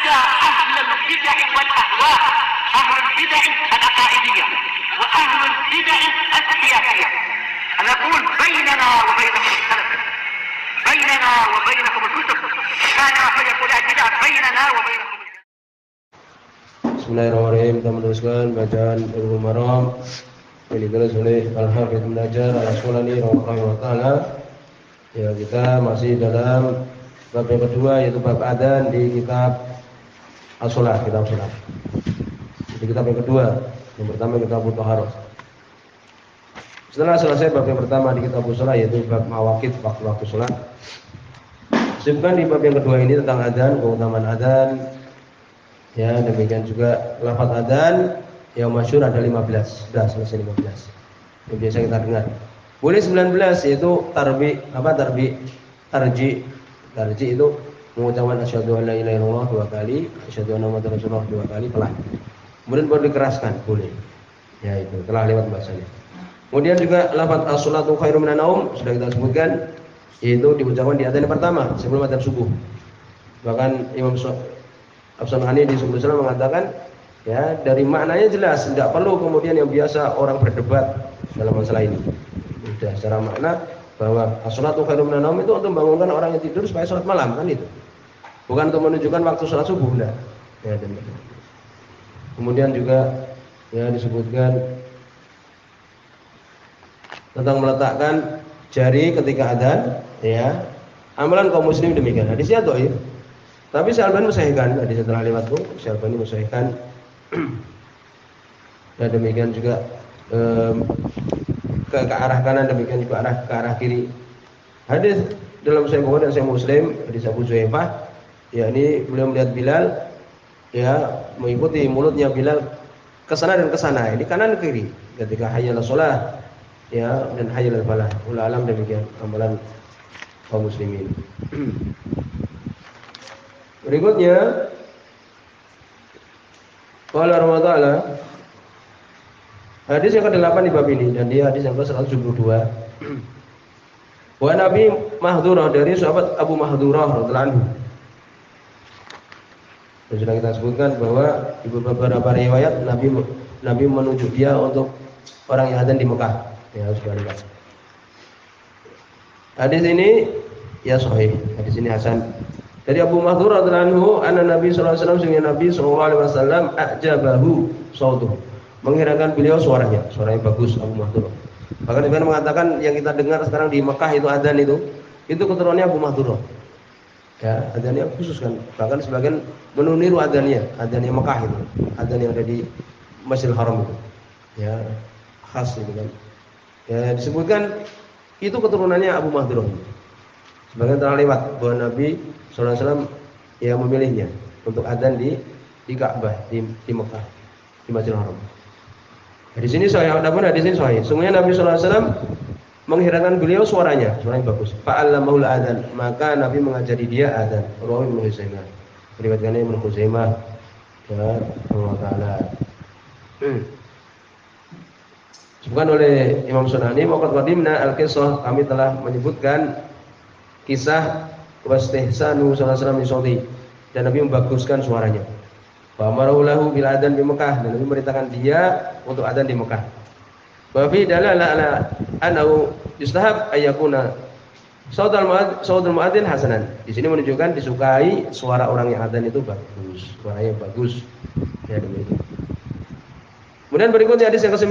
حتى أهل البدع والأهواء، أهل البدع العقائدية وأهل البدع السياسية، أنا أقول بيننا وبينكم السلف، بيننا وبينكم الكتب، كان فيقول البدع بيننا وبينكم. Bismillahirrahmanirrahim. Kita meneruskan bacaan Bulughul Maram yang ditulis oleh Al-Hafidz Ibnu Hajar Al-Asqalani rahimahullah taala. Ya, kita masih dalam bab yang kedua, yaitu bab adzan di kitab As-Shalah, kitab Shalah. Di kitab yang kedua, yang pertama kitab Thaharah. Setelah selesai bab yang pertama di kitab As-Shalah, yaitu bab mawaqit waktu-waktu salat. Disebutkan di bab yang kedua ini tentang adzan, keutamaan adzan. Ya, demikian juga lafaz adzan yang masyhur ada 15, sudah selesai 15. Yang biasa kita dengar. Boleh 19, yaitu tarji itu mengucapkan asyhadu an la ilaha illallah 2 kali, asyhadu anna muhammadar rasulullah 2 kali pelan. Kemudian baru dikeraskan, boleh. Ya, itu telah lewat bahasanya. Kemudian juga lafaz as-shalatu khairum minan naum sudah kita sebutkan, yaitu diucapkan di adzan yang pertama sebelum adzan subuh. Bahkan Imam As-San'ani di Subul Salam mengatakan, ya, dari maknanya jelas, tidak perlu kemudian yang biasa orang berdebat dalam masalah ini. Sudah secara makna bahwa as-shalatu khairum minan naum itu untuk membangunkan orang yang tidur supaya sholat malam, kan itu. Bukan untuk menunjukkan waktu sholat subuh, enggak. Ya, demikian. Kemudian juga ya disebutkan tentang meletakkan jari ketika adzan, ya. Amalan kaum muslim demikian. Hadisnya dhaif. Tapi Syalbani mensahihkan, hadis setelah lewat itu, Syalbani mensahihkan. Dan demikian juga ke arah kanan, demikian juga ke arah kiri. Hadis dalam Sahih Bukhari dan Sahih Muslim, hadis Abu Juhaifah, yakni beliau melihat Bilal, ya, mengikuti mulutnya Bilal ke sana dan ke sana, ini kanan ke kiri, ketika hayya 'alas shalah, ya, dan hayya 'alal falah. Wallahu alam, demikian amalan kaum muslimin. Berikutnya, qala Ramadhan, hadis yang ke-8 di bab ini, dan dia hadis yang ke-172. Wa Nabi Mahdurah, dari sahabat Abu Mahdurah radhiyallahu anhu. Dan sudah kita sebutkan bahwa di beberapa riwayat Nabi menunjuk dia untuk orang yang adzan di Mekah. Ya, sudah lihat. Hadis ini ya sahih, hadis ini hasan. Dari Abu Mahdurah radhiyallahu anhu, anna Nabi sallallahu alaihi wasallam, sungguh Nabi sallallahu alaihi wasallam ajabahu sautuhu, menghirakan beliau suaranya bagus Abu Mahdurah. Bahkan Ibnu mengatakan yang kita dengar sekarang di Mekah itu adzan itu keturunannya Abu Mahdurah. Ya, adzannya khusus kan. Bahkan sebagian meniru adzannya Mekah itu, adzan yang ada di Masjidil Haram itu. Ya, khas itu kan. Ya, disebutkan itu keturunannya Abu Mahdurah. Sebagian telah lewat bahwa Nabi sallallahu alaihi wasallam yang memilihnya untuk adzan di Ka'bah di Mekah, di Masjidil Haram. Di sini sahih, adapun hadis ini sahih. Sungguhnya Nabi sallallahu alaihi wasallam menghirakan beliau suaranya bagus. Fa'allamahul adzan, maka Nabi mengajari dia adzan. Rawi Ibnu Huzaimah. Riwayatnya Ibnu Huzaimah ya Allah taala. Disebutkan oleh Imam Sunani, waqad qadimna al-qissah, kami telah menyebutkan kisah wastihsanu sallallahu alaihi wasallam dan Nabi membaguskan suaranya. Wa amaruhu bil adzan di Mekah, dan Nabi memerintahkan dia untuk adzan di Mekah. Wa fi dalala ala annahu yustahab ayyakuna sautul muadzin hasanan. Di sini menunjukkan disukai suara orang yang adzan itu bagus, suaranya bagus. Ya, demikian. Kemudian berikutnya hadis yang ke-9,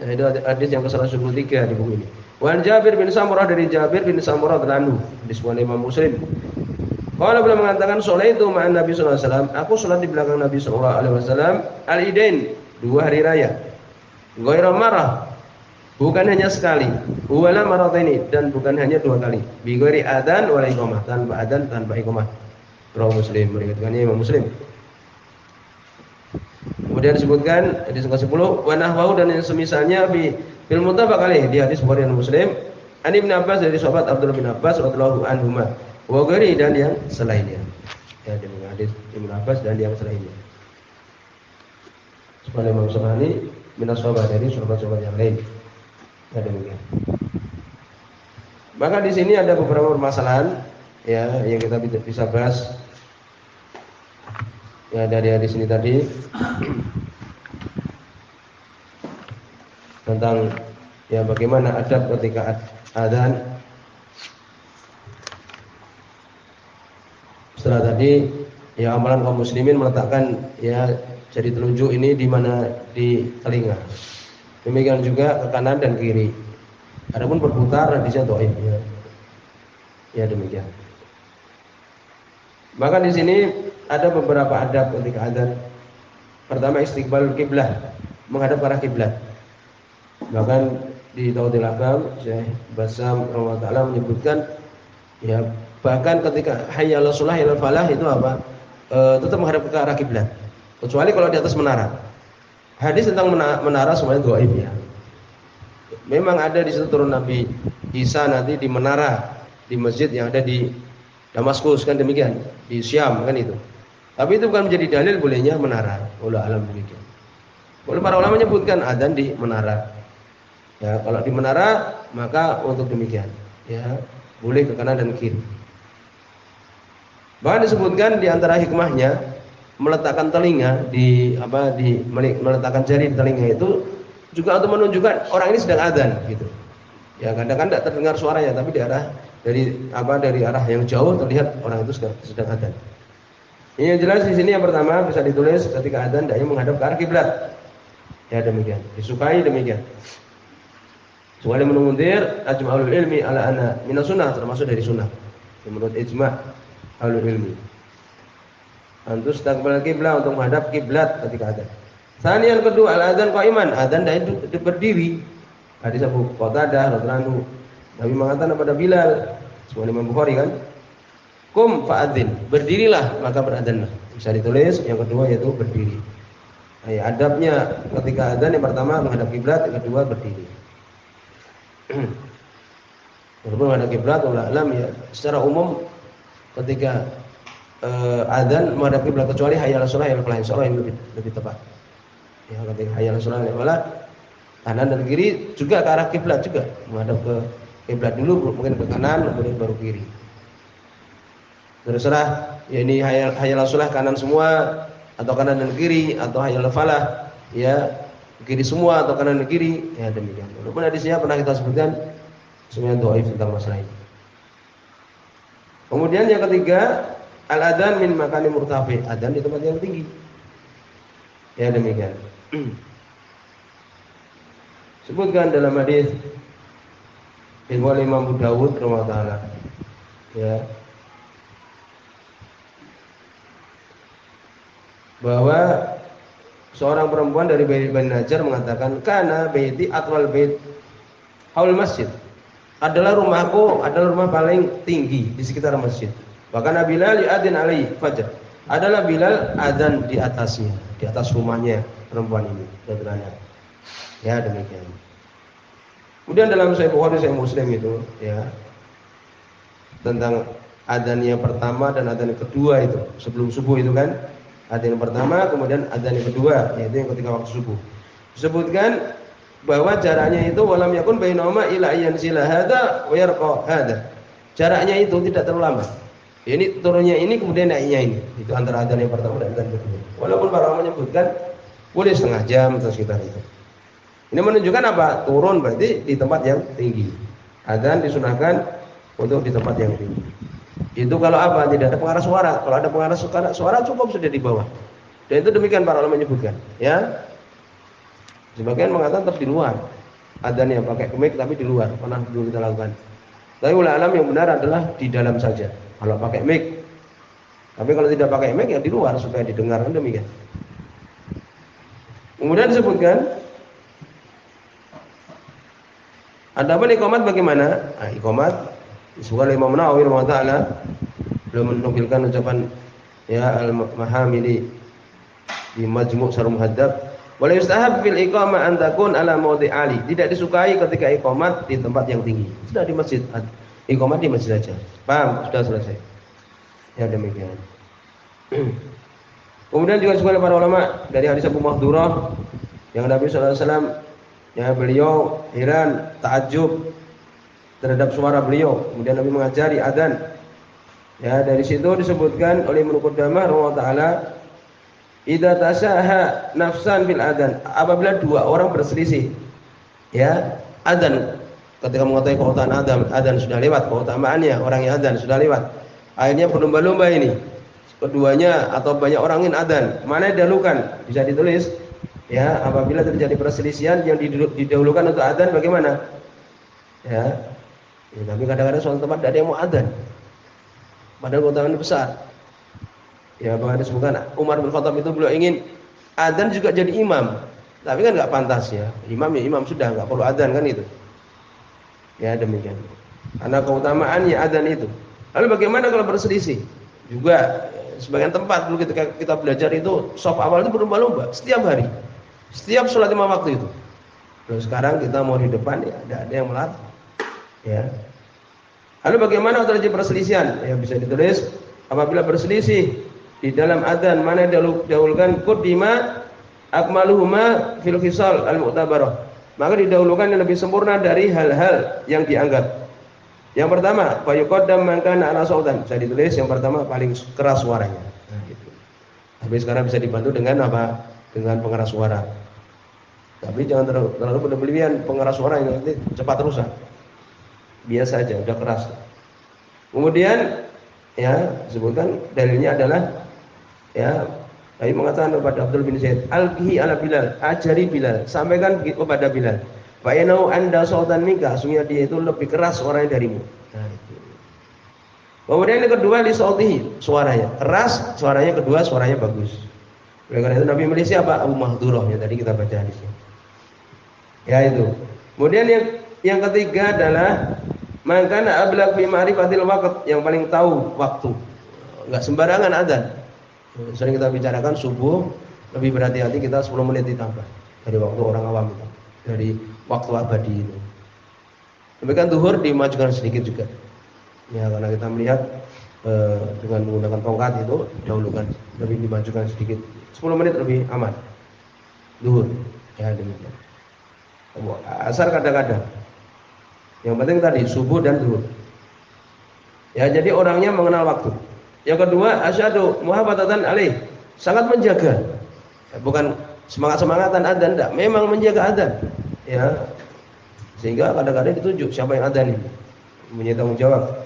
yaitu hadis yang ke-173 di buku ini. Wa Jabir bin Samurah, dari Jabir bin Samurah radhiyallahu anhu, hadis riwayat Imam Muslim. Qala beliau mengatakan, "Sholaitu ma'an Nabi sallallahu alaihi wasallam." Aku salat di belakang Nabi sallallahu alaihi wasallam al-Idain, 2 hari raya. Ghairu marrah, bukan hanya sekali. Wala marrataini, dan bukan hanya 2 kali. Bi ghairi adzan wala iqamah, tanpa adzan tanpa iqamah. Rawi Muslim, meriwayatkannya Imam Muslim. Kemudian disebutkan hadis ke-10, wa nahwahu, dan yang semisalnya bil muttafaq alaih, di hadis Bukhari dan Muslim. An Ibnu Abbas, dari sahabat Abdullah bin Abbas radhiyallahu anhuma. Wa ghairi, dan yang selainnya. Ya, dengan hadis Ibnu Abbas dan yang selainnya. Sebagai Imam Sunani minas sahabat, dari sahabat-sahabat yang lain. Ya, demikian. Maka di sini ada beberapa permasalahan ya yang kita bisa bahas. Ya dari hadis ini tadi tentang ya bagaimana adab ketika adzan. Setelah tadi ya amalan kaum muslimin meletakkan ya jari telunjuk ini di mana, di telinga. Demikian juga ke kanan dan kiri. Adapun berputar hadisnya dhaif ya. Ya demikian. Maka di sini ada beberapa adab ketika adzan. Pertama istiqbalul kiblah, menghadap ke arah kiblat. Bahkan di Tauhidul Ahkam Syekh Bassam rahimahullah taala menyebutkan ya bahkan ketika hayya 'alas shalah ilal falah itu apa? Tetap menghadap ke arah kiblat. Kecuali kalau di atas menara. Hadis tentang menara semuanya dhaif ya. Memang ada di situ turun Nabi Isa nanti di menara di masjid yang ada di Damaskus kan demikian, di Syam kan itu. Tapi itu bukan menjadi dalil bolehnya menara. Wallahu alam demikian. Boleh para ulama menyebutkan adzan di menara. Ya, kalau di menara maka untuk demikian. Ya, boleh ke kanan dan kiri. Bahkan disebutkan di antara hikmahnya meletakkan telinga meletakkan jari di telinga itu juga untuk menunjukkan orang ini sedang adzan gitu. Ya, kadang-kadang tidak terdengar suaranya tapi dari arah yang jauh terlihat orang itu sedang adzan. Ini yang jelas di sini yang pertama bisa ditulis ketika adzan hendaknya menghadap ke arah kiblat. Ya demikian, disukai demikian. Kecuali menundir ajma'ul ilmi ala anna minas sunnah, termasuk dari sunnah. Menurut ijma' ahlul ilmi. Antus taqbal kiblat, untuk menghadap kiblat ketika adzan. Tsani yang kedua al-adzan qaiman, adzan hendaknya berdiri. Hadis Abu Qatadah radhiyallahu anhu, Nabi mengatakan kepada Bilal, sebuah Imam Bukhari kan, kum fa'adzin, berdirilah maka beradzanlah. Bisa ditulis yang kedua yaitu berdiri. Nah, adabnya ketika adzan yang pertama menghadap kiblat, yang kedua berdiri. Walaupun menghadap kiblat wallahu alam ya, secara umum ketika adzan menghadap kiblat kecuali hayya 'alas shalah yang lebih tepat. Ya, ketika hayya 'alas shalah wala kanan dan kiri juga ke arah kiblat juga, menghadap ke kiblat dulu, mungkin ke kanan, kemudian baru kiri. Terserah, ya ini hayya 'alas shalah kanan semua atau kanan dan kiri, atau hayya 'alal falah ya kiri semua atau kanan dan kiri, ya demikian. Walaupun hadisnya pernah kita sebutkan semuanya dhaif tentang masalah ini. Kemudian yang ketiga, al-adzan min makanin murtafi, adzan di tempat yang tinggi. Ya demikian. Sebutkan dalam hadis riwayat Imam Abu Dawud rahimahullah taala. Ya. Bahwa seorang perempuan dari Bani Najjar mengatakan, "Kana baiti atwal bait haul masjid." Adalah rumah paling tinggi di sekitar masjid. Bahkan Bilal yu'adzin alaihi fajr. Adalah Bilal adzan di atasnya, di atas rumahnya perempuan ini, radhiyallahu. Ya demikian. Kemudian dalam Sahih Bukhari, Sahih Muslim itu ya tentang adzan yang pertama dan adzan yang kedua itu sebelum subuh itu kan. Adzan yang pertama kemudian adzan yang kedua yaitu yang ketika waktu subuh. Disebutkan bahwa jaraknya itu walam yakun bainahuma ila yanzila hadza wa yarqa hadza. Jaraknya itu tidak terlalu lama. Ini turunnya ini kemudian naiknya ini. Itu antara adzan yang pertama dan adzan kedua. Walaupun para ulama menyebutkan boleh setengah jam atau sekitar itu. Ini menunjukkan apa? Turun berarti di tempat yang tinggi. Adzan disunahkan untuk di tempat yang tinggi. Itu kalau apa? Tidak ada pengarah suara. Kalau ada pengarah suara cukup sudah di bawah. Dan itu demikian para ulama menyebutkan. Ya. Sebagian mengatakan tetap di luar. Adzan yang pakai mic tapi di luar. Pernah dulu kita lakukan. Tapi ulama alam yang benar adalah di dalam saja. Kalau pakai mic. Tapi kalau tidak pakai mic ya di luar supaya didengar, kan demikian. Kemudian disebutkan adapun iqamat bagaimana? Iqamat disebutkan oleh Imam Nawawi rahimahullah taala belum menukilkan ucapan ya al-Mahamili di Majmu' Syarh Muhadzab. Wala yustahab fil iqamah an takun ala mawdi' ali. Tidak disukai ketika iqamat di tempat yang tinggi. Sudah di masjid. Iqamat di masjid saja. Paham? Sudah selesai. Ya demikian. Kemudian juga disebutkan para ulama dari hadis Abu Mahdurah yang Nabi sallallahu alaihi wasallam ya beliau heran, takjub terhadap suara beliau. Kemudian Nabi mengajari adzan. Ya, dari situ disebutkan oleh Ibnu Qudamah rahimahullah taala idza tasaha nafsan bil adzan, apabila dua orang berselisih ya adzan, ketika mengetahui keutamaan adzan sudah lewat, keutamaannya orang yang adzan sudah lewat, akhirnya berlomba-lomba ini keduanya atau banyak orang ingin adzan, mana yang didahulukan, bisa ditulis ya. Apabila terjadi perselisihan, yang didahulukan untuk adzan bagaimana ya, tapi kadang-kadang suatu tempat tidak ada yang mau adzan padahal keutamaan besar. Ya, bahkan disebutkan Umar bin Khattab itu beliau ingin adzan juga jadi imam, tapi kan nggak pantas ya. Imam ya imam sudah, nggak perlu adzan kan itu. Ya demikian. Karena keutamaannya adzan itu. Lalu bagaimana kalau berselisih? Juga sebagian tempat dulu ketika kita belajar itu shaf awal itu berlomba-lomba setiap hari, setiap sholat 5 waktu itu. Terus sekarang kita mau di depan ya ada yang melarang. Ya. Lalu bagaimana kalau terjadi perselisihan? Ya bisa ditulis apabila berselisih di dalam adzan mana didahulukan qaddima akmaluhuma fil khisal al-mu'tabarah, maka didahulukan yang lebih sempurna dari hal-hal yang dianggap. Yang pertama, fa yuqaddam man kana ala sautan, bisa ditulis yang pertama paling keras suaranya. Nah, gitu. Tapi sekarang bisa dibantu dengan apa? Dengan pengeras suara. Tapi jangan terlalu berlebihan pengeras suara ini nanti cepat rusak. Biasa aja, udah keras. Kemudian ya, sebutkan dalilnya adalah ya, Nabi mengatakan kepada Abdul bin Zaid, "Alqihi ala Bilal, ajari Bilal, sampaikan kepada Bilal, fa inau anda sautan minka, sungguh dia itu lebih keras suaranya darimu." Nah, itu. Kemudian yang kedua li sautihi, suaranya keras, suaranya kedua suaranya bagus. Oleh karena itu Nabi milih siapa? Abu Mahdurah yang tadi kita baca di sini. Ya itu. Kemudian yang ketiga adalah man kana ablaq bi ma'rifatil waqt, yang paling tahu waktu. Enggak sembarangan adzan. Sering kita bicarakan subuh lebih berhati-hati, kita 10 menit ditambah dari waktu orang awam itu, dari waktu abadi itu. Demikian zuhur dimajukan sedikit juga. Ya karena kita melihat dengan menggunakan tongkat itu dahulukan, lebih dimajukan sedikit, 10 menit lebih aman. Zuhur ya demikian. Asar kadang-kadang. Yang penting tadi subuh dan zuhur. Ya jadi orangnya mengenal waktu. Yang kedua, asyadu muhafadzatan alaih, sangat menjaga. Bukan semangat-semangatan adzan, enggak, memang menjaga adzan. Ya. Sehingga kadang-kadang ditunjuk siapa yang adzan ini, punya tanggung jawab.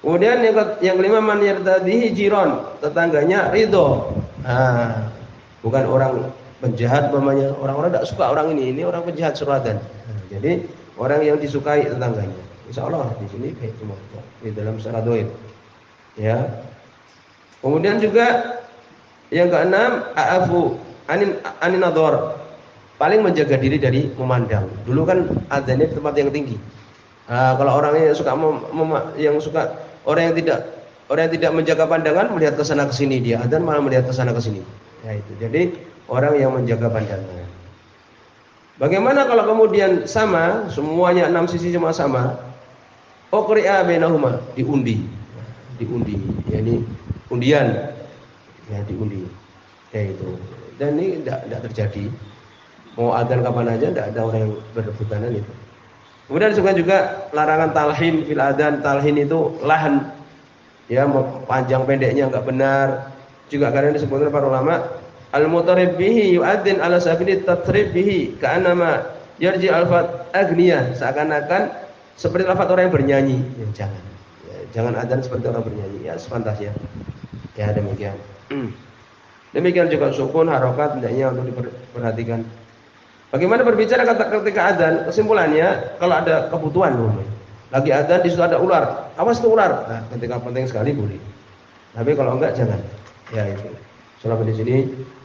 Kemudian yang kelima, man yartadihi jiron, tetangganya ridho. Nah, bukan orang penjahat namanya, orang-orang enggak suka orang ini orang penjahat suruh adzan. Nah, jadi orang yang disukai tetangganya. Insyaallah di sini baik semua di dalam secara doib. Ya. Kemudian juga yang keenam, a'afu anin nadhar, paling menjaga diri dari memandang. Dulu kan adzannya di tempat yang tinggi. Kalau orangnya yang suka orang yang tidak menjaga pandangan, melihat ke sana ke sini, dia adzan malah melihat ke sana ke sini. Ya itu. Jadi orang yang menjaga pandangan. Bagaimana kalau kemudian sama, semuanya 6 sisi semua sama? Uqri'a bainahuma, diundi. Ya ini undian, ya diundi, ya itu. Dan ini tidak terjadi. Mau adzan kapan aja, tidak ada orang yang berebutan itu. Kemudian juga larangan talhin fil adzan. Talhin itu lahan, ya panjang pendeknya enggak benar. Juga karena disebutkan para ulama, al-mutarib bihi yu'adzin ala sabili tatrib bihi ka'annama yarji alfat agniya, seakan-akan seperti lafaz orang yang bernyanyi. Ya, jangan adzan seperti orang bernyanyi, ya sepantasnya. Ya demikian. Demikian juga sukun, harokat, hendaknya untuk diperhatikan. Bagaimana berbicara ketika adzan? Kesimpulannya, kalau ada kebutuhan, lagi adzan di situ ada ular, awas itu ular. Nah, ketika penting sekali boleh. Tapi kalau enggak jangan. Ya itu. Selama di sini,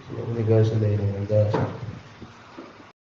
semoga